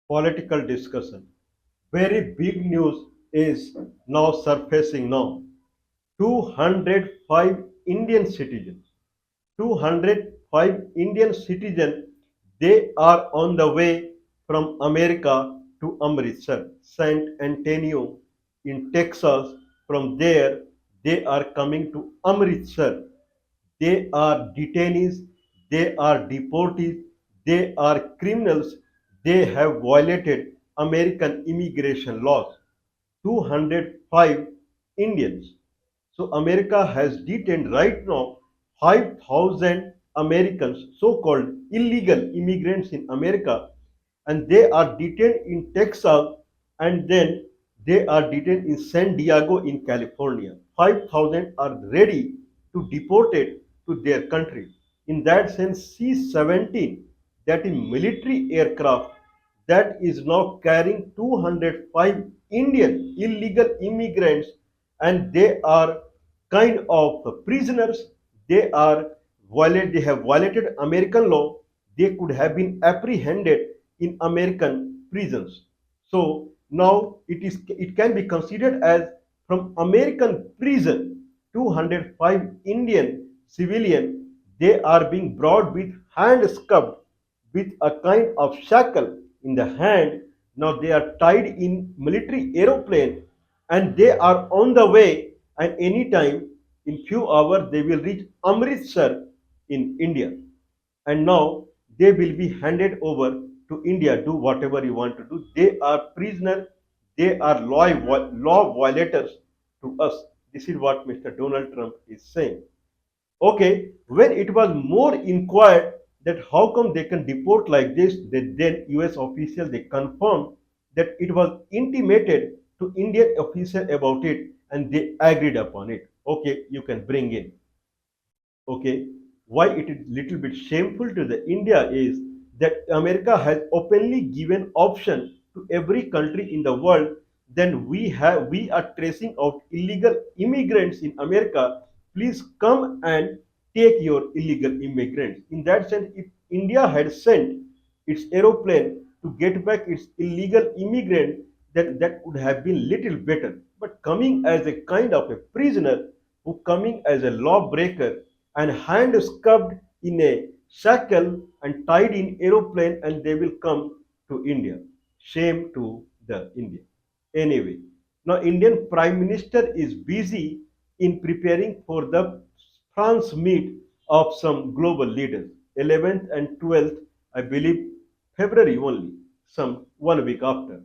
political discussion. Very big news is now surfacing now. 205 Indian citizens, 205 Indian citizens, they are on the way from America to Amritsar, San Antonio in Texas. From there, they are coming to Amritsar. They are detainees, they are deportees, they are criminals, they have violated American immigration laws. 205 Indians. So America has detained right now 5,000 Americans, so-called illegal immigrants in America, and they are detained in Texas, and then they are detained in San Diego in California. 5,000 are ready to deported to their country. In that sense, C-17, that is military aircraft, that is now carrying 205 Indian illegal immigrants, and they are kind of prisoners. They have violated American law. They could have been apprehended in American prisons. So now it can be considered as from American prison. 205 Indian civilian, they are being brought with hand scuffed with a kind of shackle in the hand. Now they are tied in military aeroplane, and they are on the way, and anytime in few hours they will reach Amritsar in India, and now they will be handed over to India. Do whatever you want to do. They are prisoner. They are law violators to us. This is what Mr. Donald Trump is saying. Okay, when it was more inquired that how come they can deport like this, the then US official they confirmed that it was intimated to Indian official about it, and they agreed upon it. Okay, you can bring in. Okay, why it is little bit shameful to the India is that America has openly given option to every country in the world. Then we are tracing out illegal immigrants in America. Please come and take your illegal immigrants. In that sense, if India had sent its aeroplane to get back its illegal immigrant, then that would have been little better. But coming as a kind of a prisoner, who coming as a lawbreaker and hand scuffed in a shackle and tied in aeroplane, and they will come to India. Shame to the India. Anyway, now Indian Prime Minister is busy in preparing for the France meet of some global leaders. 11th and 12th, I believe, February only, some 1 week after.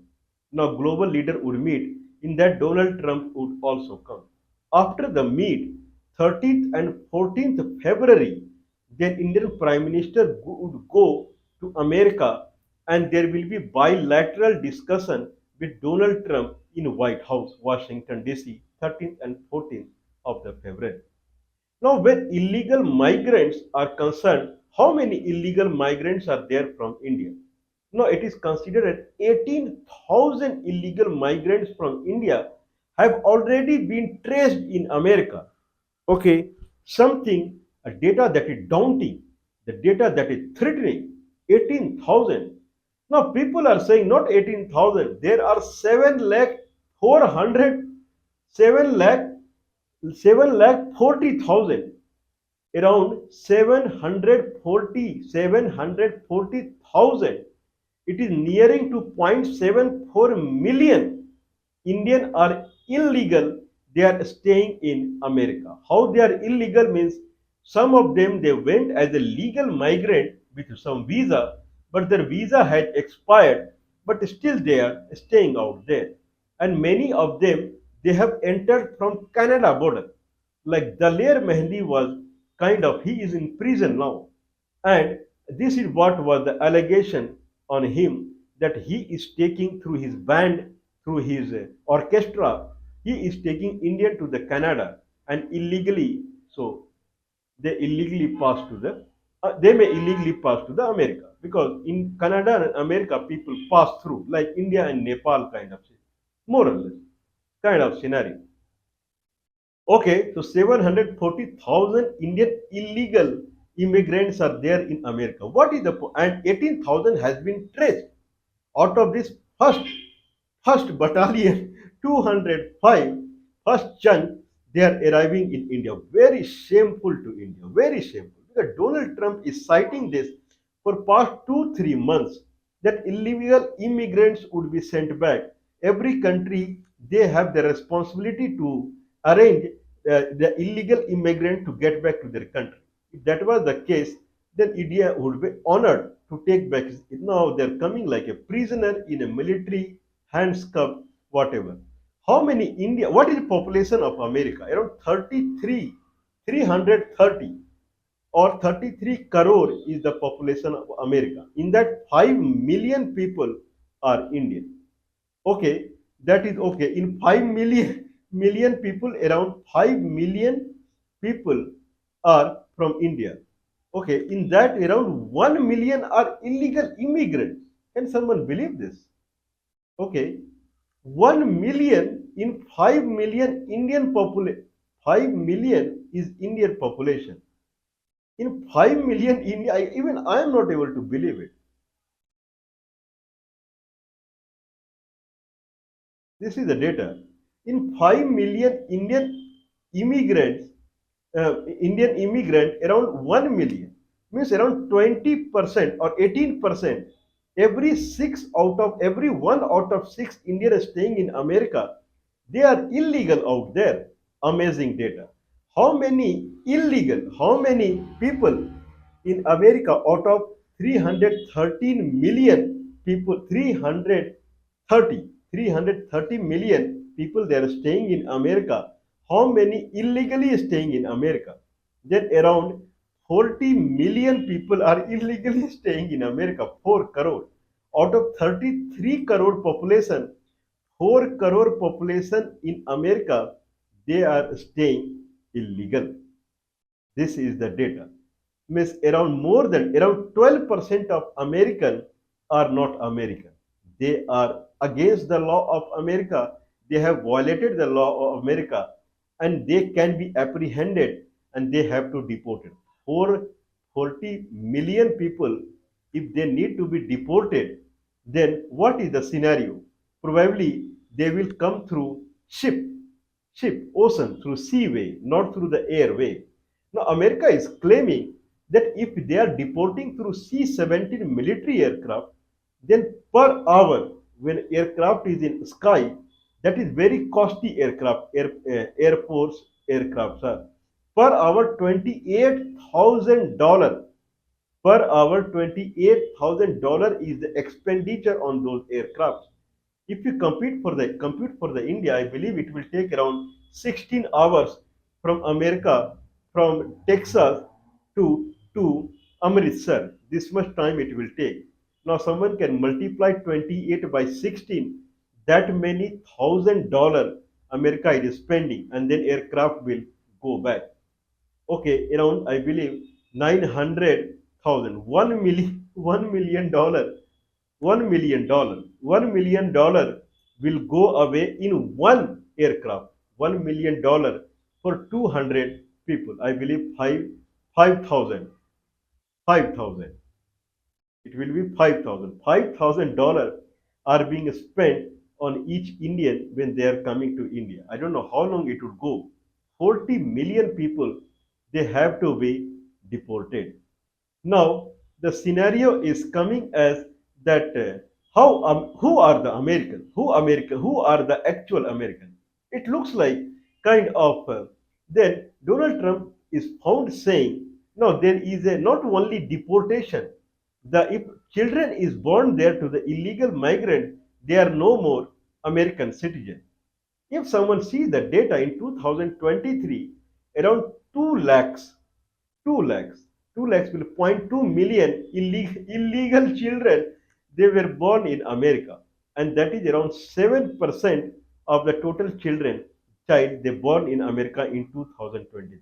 Now global leader would meet. In that Donald Trump would also come. After the meet, 13th and 14th February, then Indian Prime Minister would go to America, and there will be bilateral discussion with Donald Trump in White House, Washington DC, 13th and 14th of the February. Now, when illegal migrants are concerned, how many illegal migrants are there from India? Now, it is considered that 18,000 illegal migrants from India have already been traced in America. Okay, something, a data that is daunting, the data that is threatening. 18,000. Now, people are saying not 18,000, there are 7 lakh 400, 7 lakh 7,40,000, around 740,000. It is nearing to 0.74 million Indian are illegal. They are staying in America. How they are illegal means some of them they went as a legal migrant with some visa, but their visa had expired, but still they are staying out there. And many of them they have entered from Canada border. Like Daler Mehndi was kind of, he is in prison now, and this is what was the allegation on him, that he is taking through his band, through his orchestra, he is taking Indian to the Canada and illegally. So they illegally pass to the they may illegally pass to the America, because in Canada and America people pass through like India and Nepal kind of thing, more or less kind of scenario. Okay, so 740,000 Indian illegal immigrants are there in America. What is the and 18,000 has been traced. Out of this first battalion, 205, first chunk, they are arriving in India. Very shameful to India. Very shameful. Because Donald Trump is citing this for past 2 3 months that illegal immigrants would be sent back. Every country they have the responsibility to arrange the illegal immigrant to get back to their country. If that was the case, then India would be honored to take back. Now they're coming like a prisoner in a military handcuff, whatever. How many India? What is the population of America? Around 33, 330 or 33 crore is the population of America. In that, 5 million people are Indian. Okay, that is okay. In 5 million people, around 5 million people are from India. Okay, in that around 1 million are illegal immigrants. Can someone believe this? Okay, 1 million in 5 million Indian population. 5 million is Indian population. In 5 million India, even I am not able to believe it. This is the data. In 5 million immigrants, Indian immigrant, around 1 million, means around 20% or 18%. Every six out of every one out of six Indians staying in America, they are illegal out there. Amazing data. How many illegal, how many people in America out of 313 million people, 330 million people they are staying in America. How many illegally staying in America? Then around 40 million people are illegally staying in America, 4 crore. Out of 33 crore population, 4 crore population in America, they are staying illegal. This is the data. Means around more than around 12% of American are not American. They are against the law of America. They have violated the law of America and they can be apprehended and they have to deported. For 40 million people, if they need to be deported, then what is the scenario? Probably they will come through ocean, through seaway, not through the airway. Now, America is claiming that if they are deporting through C-17 military aircraft, then per hour, when aircraft is in sky, that is very costly aircraft, Air Force aircraft, sir. Per hour, $28,000 per hour. $28,000 is the expenditure on those aircrafts. If you compute for the India, I believe it will take around 16 hours from America, from Texas to Amritsar. This much time it will take. Now someone can multiply 28 by 16. That many $1,000 America is spending, and then aircraft will go back. Okay, around I believe 900,000, 1 million, $1 million, $1 million will go away in one aircraft. $1 million for 200 people. I believe 5,000. 5,000. It will be 5,000. $5,000 are being spent on each Indian when they are coming to India. I don't know how long it would go. 40 million people, they have to be deported. Now, the scenario is coming as that who are the Americans? Who are the actual Americans? It looks like kind of then Donald Trump is found saying, no, there is a not only deportation. The if children is born there to the illegal migrant, they are no more American citizen. If someone sees the data in 2023, around 2 lakhs 2 lakhs. 2 lakhs will point 2 million illegal children. They were born in America, and that is around 7% of the total child they born in America in 2023.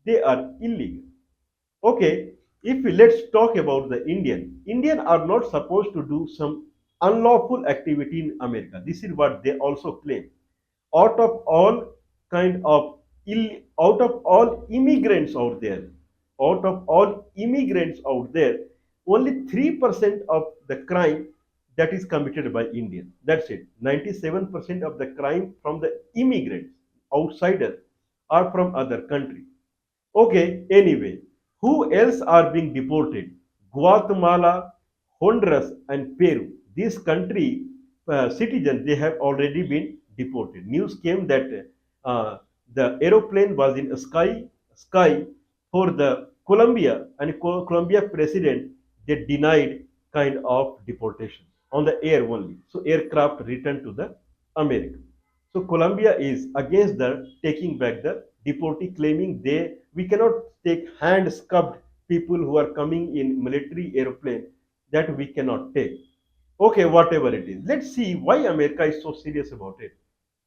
They are illegal. Okay, if we let's talk about the Indian are not supposed to do some unlawful activity in America. This is what they also claim. Out of all kind of out of all immigrants out there, out of all immigrants out there, only 3% of the crime that is committed by Indians. That's it. 97% of the crime from the immigrants, outsiders, are from other countries. Okay, anyway, who else are being deported? Guatemala, Honduras, and Peru. These country citizens, they have already been deported. News came that the aeroplane was in sky for the Colombia, and Colombia president, they denied kind of deportation on the air only. So aircraft returned to the America. So Colombia is against the taking back the deportee, claiming they we cannot take hand scuffed people who are coming in military airplane, that we cannot take. Okay, whatever it is. Let's see why America is so serious about it.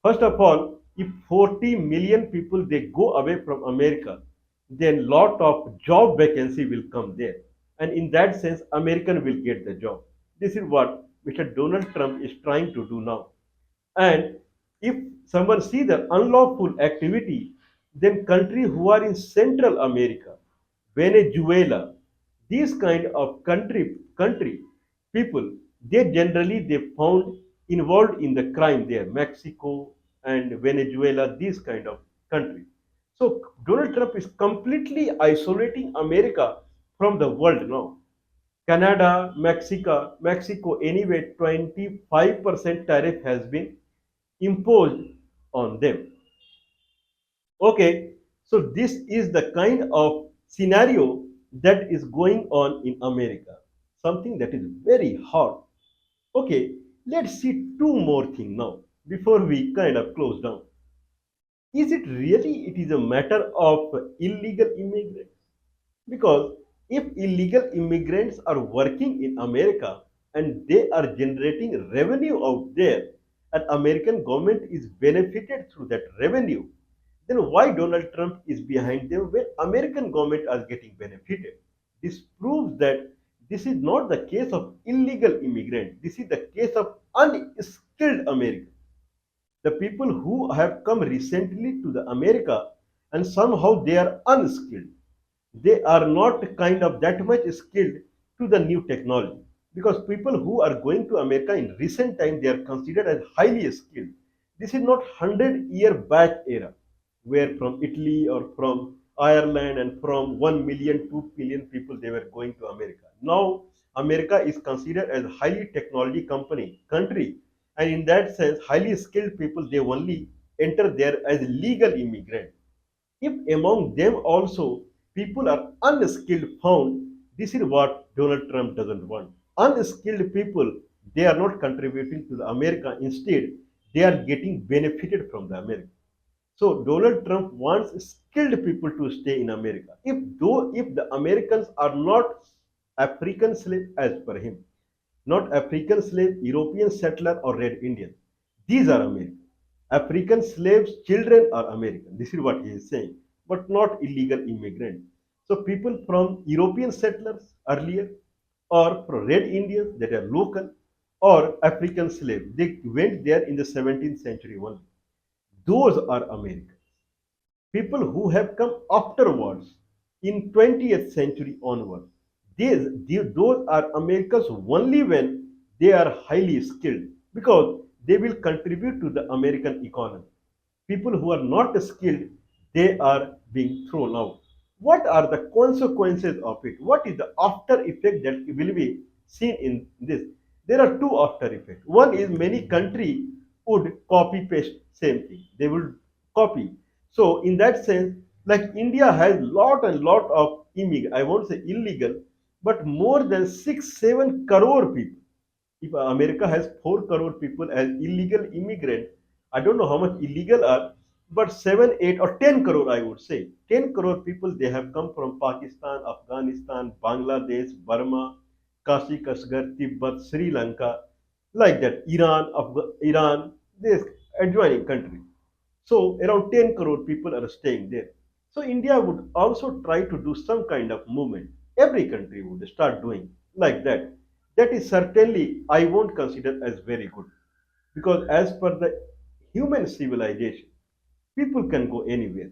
First of all, if 40 million people they go away from America, then lot of job vacancy will come there. And in that sense, American will get the job. This is what Mr. Donald Trump is trying to do now. And if someone see the unlawful activity, then country who are in Central America, Venezuela, these kind of country people, they generally they found involved in the crime there, Mexico and Venezuela, these kind of country. So Donald Trump is completely isolating America from the world now. Canada, Mexico, anyway, 25% tariff has been imposed on them. Okay, so this is the kind of scenario that is going on in America, something that is very hot. Okay, let's see two more things now before we kind of close down. Is it really it is a matter of illegal immigrants? Because if illegal immigrants are working in America and they are generating revenue out there, and American government is benefited through that revenue, then why Donald Trump is behind them when American government are getting benefited? This proves that this is not the case of illegal immigrants. This is the case of unskilled Americans, the people who have come recently to the America and somehow they are unskilled. They are not kind of that much skilled to the new technology, because people who are going to America in recent time they are considered as highly skilled. This is not 100-year back era where from Italy or from Ireland and from 1 million, 2 million people they were going to America. Now America is considered as highly technology country, and in that sense highly skilled people they only enter there as legal immigrants. If among them also people are unskilled found, this is what Donald Trump doesn't want. Unskilled people, they are not contributing to the America. Instead, they are getting benefited from the America. So Donald Trump wants skilled people to stay in America. If the Americans are not African slave as per him, not African slave, European settler or red Indian, these are American. African slaves, children are American. This is what he is saying, but not illegal immigrants. So people from European settlers earlier, or from red Indians that are local, or African slaves, they went there in the 17th century only. Those are Americans. People who have come afterwards in 20th century onward, those are Americans only when they are highly skilled, because they will contribute to the American economy. People who are not skilled, they are being thrown out. What are the consequences of it? What is the after effect that will be seen in this? There are two after effects. One is many country would copy paste same thing. They will copy. So in that sense, like India has lot and lot of I won't say illegal, but more than 6-7 crore people. If America has 4 crore people as illegal immigrant, I don't know how much illegal are, but 7, 8, or 10 crore, I would say. 10 crore people, they have come from Pakistan, Afghanistan, Bangladesh, Burma, Kashi Kashgar, Tibet, Sri Lanka, like that, Iran, this adjoining country. So around 10 crore people are staying there. So India would also try to do some kind of movement. Every country would start doing like that. That is certainly I won't consider as very good, because as per the human civilization, people can go anywhere.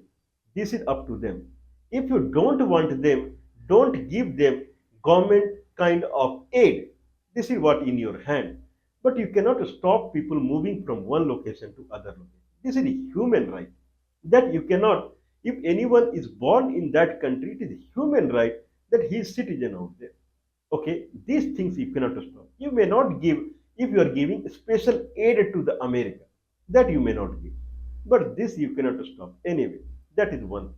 This is up to them. If you don't want them, don't give them government kind of aid. This is what in your hand. But you cannot stop people moving from one location to other location. This is a human right. That you cannot, if anyone is born in that country, it is a human right that he is citizen out there. Okay, these things you cannot stop. You may not give, if you are giving special aid to the America, that you may not give. But this you cannot stop anyway. That is one.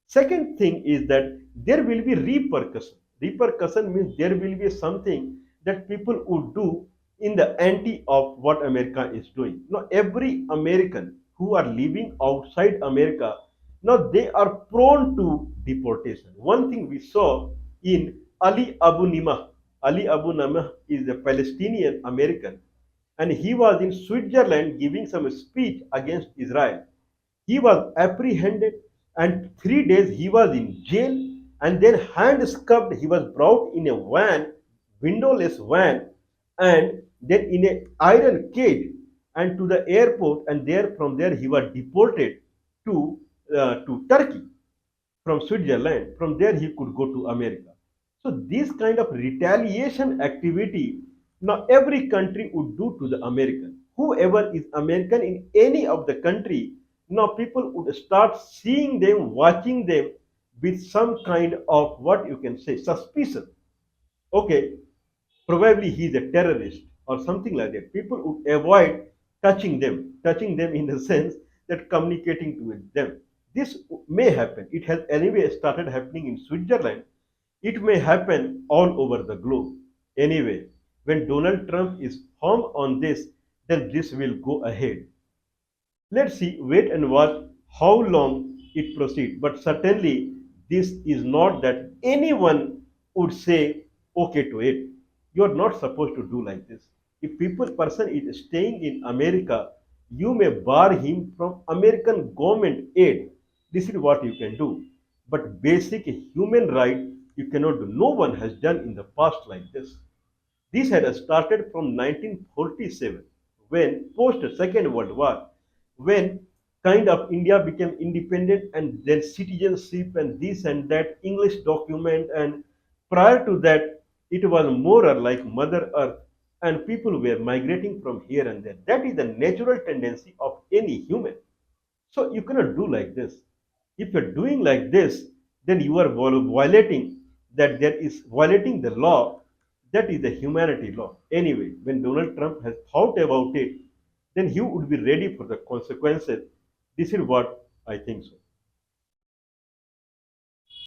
Second thing is that there will be repercussion. Repercussion means there will be something that people would do in the anti of what America is doing. Now, every American who are living outside America, now they are prone to deportation. One thing we saw in Ali Abu Nimah. Ali Abu Nimah is a Palestinian American, and he was in Switzerland giving some speech against Israel. He was apprehended, and 3 days he was in jail, and then hand-scuffed. He was brought in a van, windowless van, and then in a iron cage and to the airport, and there from there he was deported to to Turkey from Switzerland. From there, he could go to America. So, this kind of retaliation activity now every country would do to the American. Whoever is American in any of the country, now people would start seeing them, watching them with some kind of what you can say suspicion. Okay, probably he is a terrorist or something like that. People would avoid touching them in the sense that communicating with them. This may happen. It has anyway started happening in Switzerland. It may happen all over the globe. Anyway, when Donald Trump is firm on this, then this will go ahead. Let's see, wait and watch how long it proceeds. But certainly, this is not that anyone would say okay to it. You are not supposed to do like this. If people person is staying in America, you may bar him from American government aid. This is what you can do. But basic human right you cannot do. No one has done in the past like this. This had started from 1947 when post Second World War, when kind of India became independent and then citizenship and this and that English document, and prior to that it was more or like Mother Earth, and people were migrating from here and there. That is the natural tendency of any human. So you cannot do like this. If you're doing like this, then you are violating that there is violating the law. That is the humanity law. Anyway, when Donald Trump has thought about it, then he would be ready for the consequences. This is what I think so.